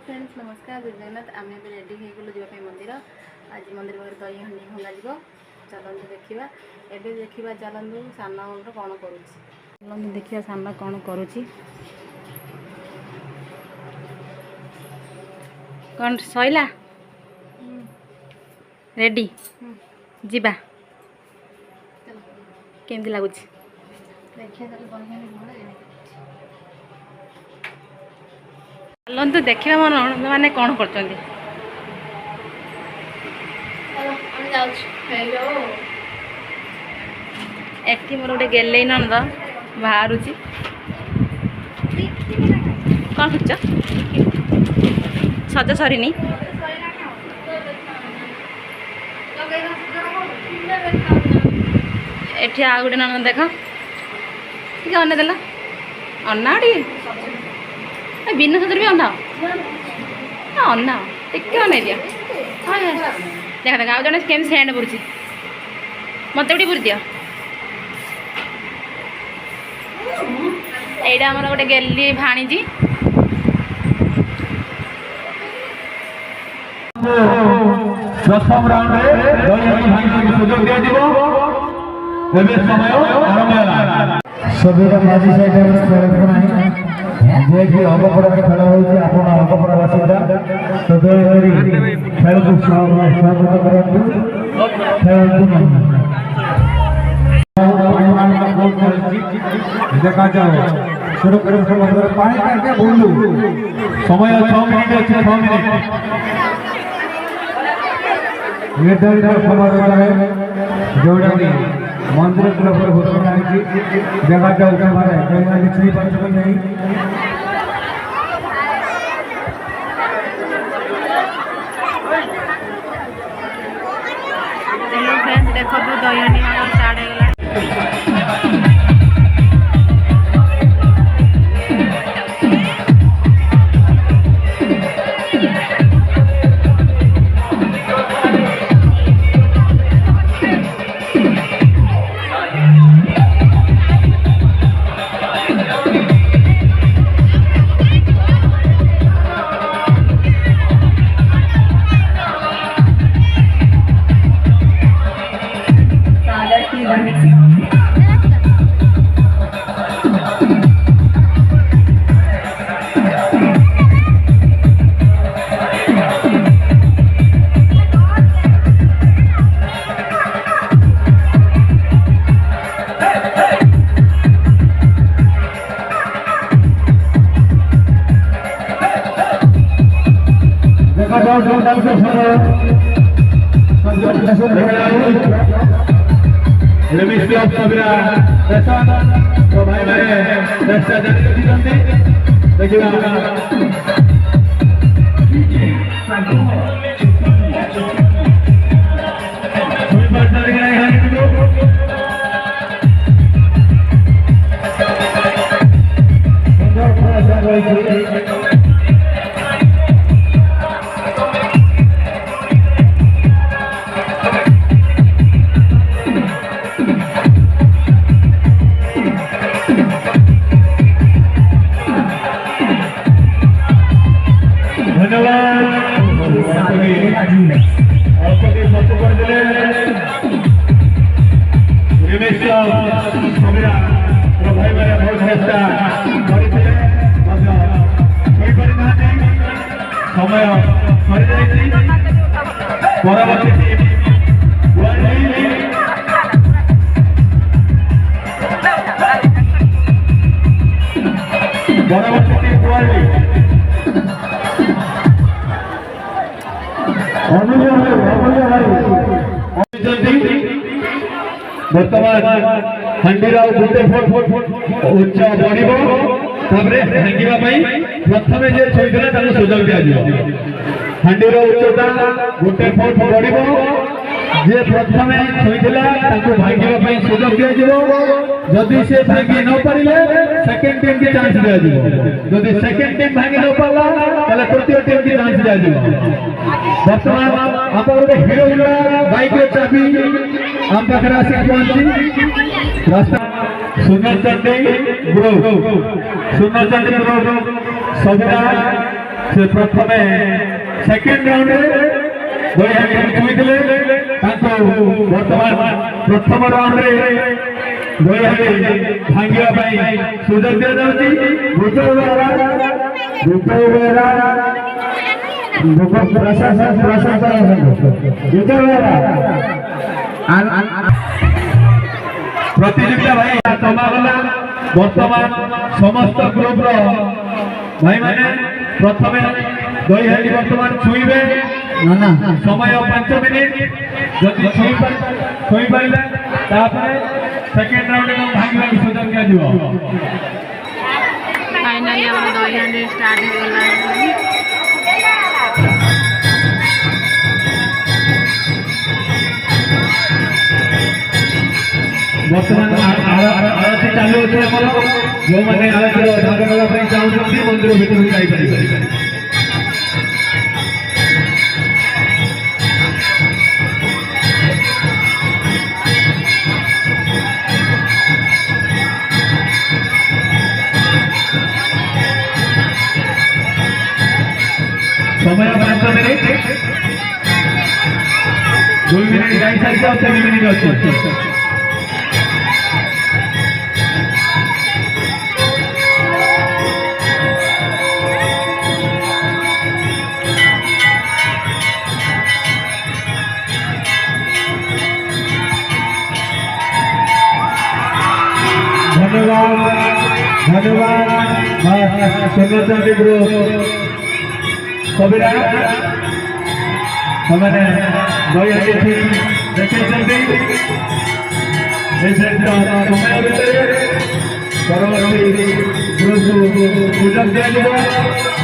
friends नमस्कार जय जगन्नाथ आम भी रेडी हो गलु जावाई मंदिर आज मंदिर पाखे दही हांडी भंगा जीव चलते देखा एवं देखा चलतु सान कौन करुँच देखिए सान कौन करुँच कौन सैला रेडी जीवा केमती लगुच देखिए चलतु देखा मन मैंने कौन कर मोर गोटे गेले नंद बाहर कौन खुच सज सरीनी एठी आ गोटे नंद देख ठीक अन्न देला अन्ना टी बिना सजर भी अन्ना अन्ना टिके अन दिया हाँ देख देख आज जन केम सेंड पुरी मत भी पुरी दिया एटा आमर गोटे गेली भाणीजी प्रथम राउंड रे दही भाई को सुजोग दिया दिबो एबे समय आरंभ होला सभी का माजी साइड में खेल बनाई जे कि अबपड़ा खेल होची आपण अबपड़ा बासिंदा तो दही खेल को स्वागत करंतु खेल को देखा जाओ शुरू करें समय पानी करके बोलू समय 6 मिनिट আছে 6 मिनिट निर्धारित समय है जोड़ा मंदिर तरफ घोषणा देखा जाऊँ हमारे लिखी पार्टी नहीं देखो तो दही स्टार्ट हो गला बर्तमान हंडीर गोटे फुट उच्च बढ़ भांगा प्रथम जे छुईला सुजोग दिया हंडीर उच्चता गोटे फुट बढ़ जे प्रथम छुईला भांगा सुजोग दिया जदि से भांगी न पारे सेकेंड टीम की चांस दिया जदि सेकेंड टीम भांगी न पाला तृतीय टीम की चांस दिया बर्तमान आप गोटे हिरो बाइक चाबी आम पाखे आसिक पहुंची रास्ता सुनर चंडी ग्रुप सबीरा से प्रथमे सेकेंड राउंड दई हांडी छुईले बर्तमान प्रथम राउंड दई हांडी भांगा सुजोग दि जाऊँगी विजय बेहरा प्रतियोगिता भाई समागला बर्तमान समस्त ग्रुप भाई मैंने प्रथम दई हांडी बर्तमान छुईबे समय 5 मिनिट जदि छुई पारे सेकेंड राउंड भांगा सुजोग दिया फाइनली हम दही हांडी स्टार्ट हो गला बर्तमान आरती चालू अच्छे जो मैंने आरती भाग नापी चाहते मंदिर भितर जापर समय 5 मिनिट 2 मिनिट जाई सारी 3 मिनिट अच्छे धन्यवाद सुनते ग्रुप कविरा हमने दई हांडी देखे समय भितर परवर्ती ग्रुप सुजोग दिया